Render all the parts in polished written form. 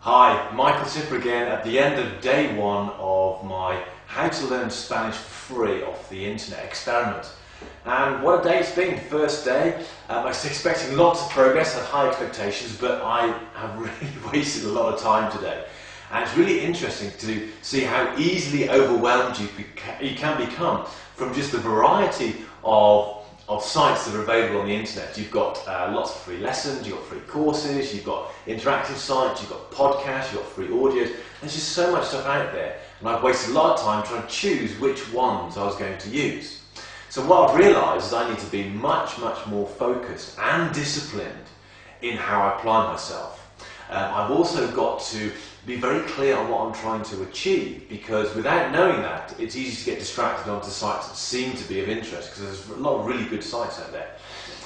Hi, Michael Tipper again at the end of day one of my How to Learn Spanish for Free off the Internet experiment. And what a day it's been, first day. I was expecting lots of progress, had high expectations, but I have really wasted a lot of time today. And it's really interesting to see how easily overwhelmed you can become from just the variety of sites that are available on the internet. You've got lots of free lessons, you've got free courses, you've got interactive sites, you've got podcasts, you've got free audios. There's just so much stuff out there, and I've wasted a lot of time trying to choose which ones I was going to use. So what I've realised is I need to be much more focused and disciplined in how I apply myself. I've also got to be very clear on what I'm trying to achieve, because without knowing that, it's easy to get distracted onto sites that seem to be of interest, because there's a lot of really good sites out there.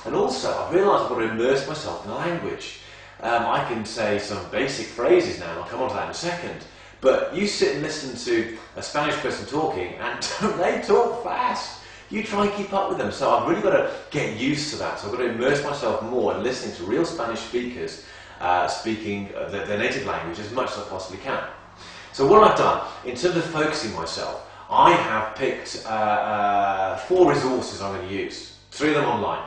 And also, I've realised I've got to immerse myself in the language. I can say some basic phrases now, and I'll come on to that in a second, but you sit and listen to a Spanish person talking, and don't they talk fast? You try and keep up with them. So I've really got to get used to that. So I've got to immerse myself more in listening to real Spanish speakers speaking their native language as much as I possibly can. So what I've done, in terms of focusing myself, I have picked 4 resources I'm going to use, 3 of them online.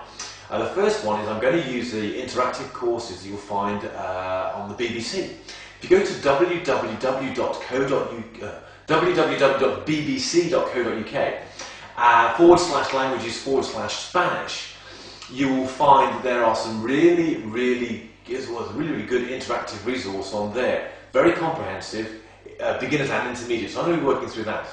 The first one is I'm going to use the interactive courses that you'll find on the BBC. If you go to www.bbc.co.uk /languages/Spanish, you will find that there are some really good interactive resource on there. Very comprehensive, beginners and intermediates. So I'm going to be working through that.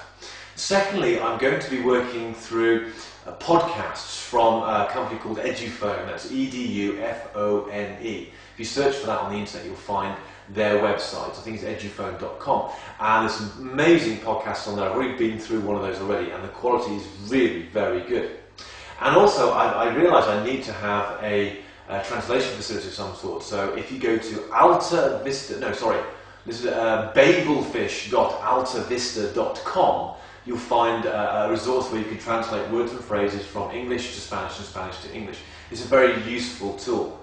Secondly, I'm going to be working through podcasts from a company called Edufone. That's E-D-U-F-O-N-E. If you search for that on the internet, you'll find their website. I think it's edufone.com. And there's some amazing podcasts on there. I've already been through one of those already, and the quality is really very good. And also, I realised I need to have a translation facility of some sort. So if you go to babelfish.altavista.com, you'll find a resource where you can translate words and phrases from English to Spanish and Spanish to English. It's a very useful tool.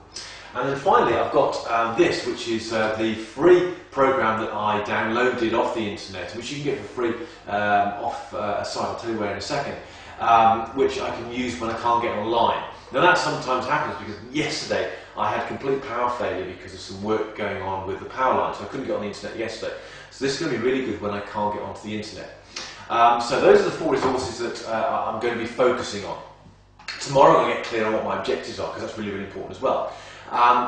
And then finally, I've got this, which is the free program that I downloaded off the internet, which you can get for free off a site. I'll tell you where in a second, which I can use when I can't get online. Now that sometimes happens, because yesterday I had complete power failure because of some work going on with the power line, so I couldn't get on the internet yesterday. So this is going to be really good when I can't get onto the internet. So those are the 4 resources that I'm going to be focusing on. Tomorrow I'm going to get clear on what my objectives are, because that's really important as well.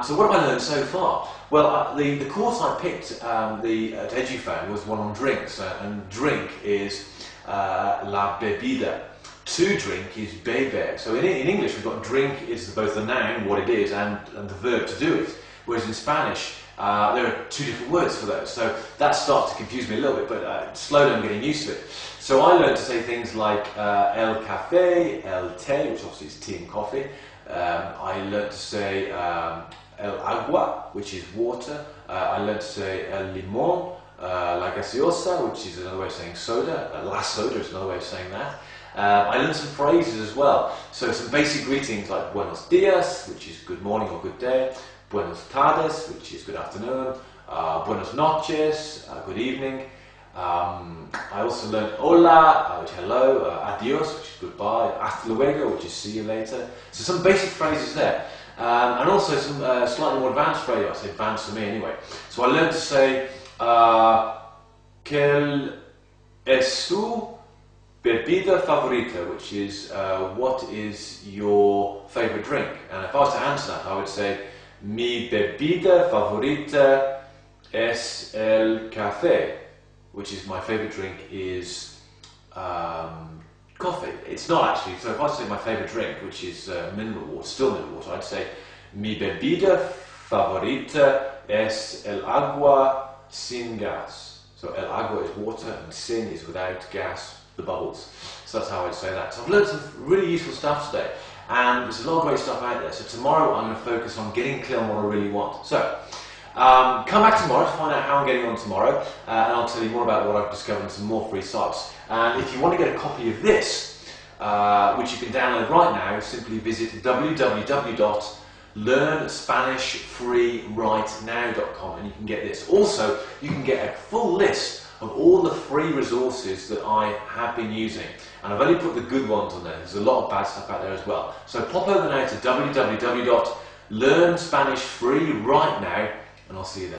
So what have I learned so far? Well, the course I picked at Edufone was one on drinks, and drink is la bebida. To drink is beber. So in English we've got drink is both the noun, what it is, and the verb to do it. Whereas in Spanish there are 2 different words for those. So that starts to confuse me a little bit, but slowly I'm getting used to it. So I learned to say things like el café, el té, which obviously is tea and coffee. I learned to say el agua, which is water. I learned to say el limón, la gaseosa, which is another way of saying soda. La soda is another way of saying that. I learned some phrases as well. So some basic greetings like buenos dias, which is good morning or good day. Buenas tardes, which is good afternoon. Buenas noches, good evening. I also learned hola, which is hello. Adios, which is goodbye. Hasta luego, which is see you later. So some basic phrases there. And also some slightly more advanced phrases. I say advanced for me anyway. So I learned to say ¿Qué es tu bebida favorita, which is what is your favourite drink? And if I was to answer that, I would say mi bebida favorita es el café, which is my favourite drink is coffee. It's not actually. So if I was to say my favourite drink, which is mineral water, still mineral water, I'd say mi bebida favorita es el agua sin gas. So el agua is water and sin is without gas, the bubbles. So that's how I'd say that. So I've learned some really useful stuff today, and there's a lot of great stuff out there. So tomorrow I'm going to focus on getting clear on what I really want. So come back tomorrow to find out how I'm getting on tomorrow, and I'll tell you more about what I've discovered and some more free sites. And if you want to get a copy of this, which you can download right now, simply visit www. learnspanishfreerightnow.com, and you can get this. Also, you can get a full list of all the free resources that I have been using, and I've only put the good ones on there. There's a lot of bad stuff out there as well. So pop over now to www.learnspanishfreerightnow, and I'll see you there.